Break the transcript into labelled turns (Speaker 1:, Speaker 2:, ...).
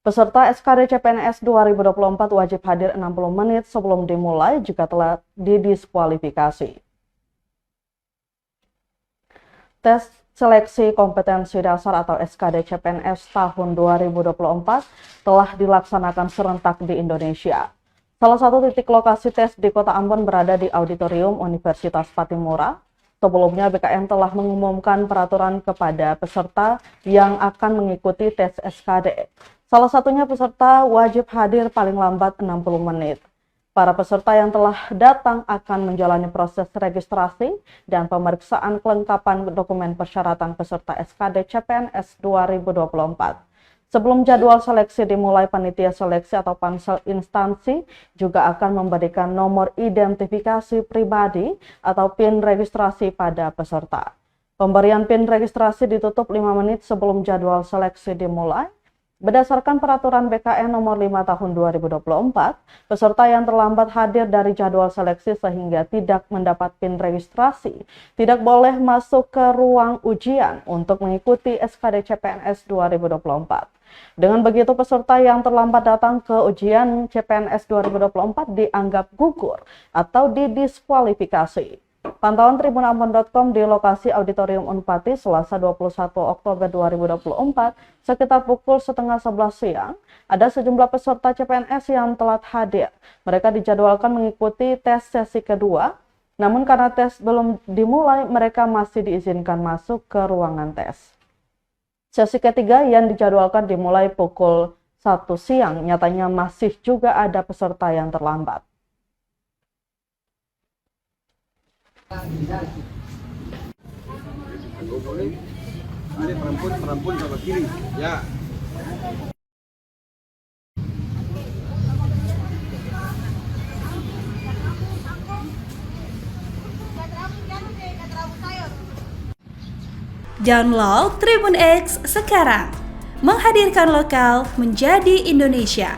Speaker 1: Peserta SKD CPNS 2024 wajib hadir 60 menit sebelum dimulai jika telah didiskualifikasi. Tes Seleksi Kompetensi Dasar atau SKD CPNS tahun 2024 telah dilaksanakan serentak di Indonesia. Salah satu titik lokasi tes di Kota Ambon berada di Auditorium Universitas Patimura. Sebelumnya BKN telah mengumumkan peraturan kepada peserta yang akan mengikuti tes SKD. Salah satunya peserta wajib hadir paling lambat 60 menit. Para peserta yang telah datang akan menjalani proses registrasi dan pemeriksaan kelengkapan dokumen persyaratan peserta SKD CPNS 2024. Sebelum jadwal seleksi dimulai, panitia seleksi atau pansel instansi juga akan memberikan nomor identifikasi pribadi atau PIN registrasi pada peserta. Pemberian PIN registrasi ditutup 5 menit sebelum jadwal seleksi dimulai. Berdasarkan peraturan BKN nomor 5 tahun 2024, peserta yang terlambat hadir dari jadwal seleksi sehingga tidak mendapat PIN registrasi tidak boleh masuk ke ruang ujian untuk mengikuti SKD CPNS 2024. Dengan begitu, peserta yang terlambat datang ke ujian CPNS 2024 dianggap gugur atau didiskualifikasi. Pantauan tribunambon.com di lokasi Auditorium Unpati Selasa 21 Oktober 2024 sekitar pukul 10:30 siang, ada sejumlah peserta CPNS yang telat hadir. Mereka dijadwalkan mengikuti tes sesi kedua, namun karena tes belum dimulai, mereka masih diizinkan masuk ke ruangan tes. Sesi ketiga yang dijadwalkan dimulai pukul 1 siang, nyatanya masih juga ada peserta yang terlambat.
Speaker 2: Ada perampun sama kiri, ya.
Speaker 3: Download Tribun X sekarang, menghadirkan lokal menjadi Indonesia.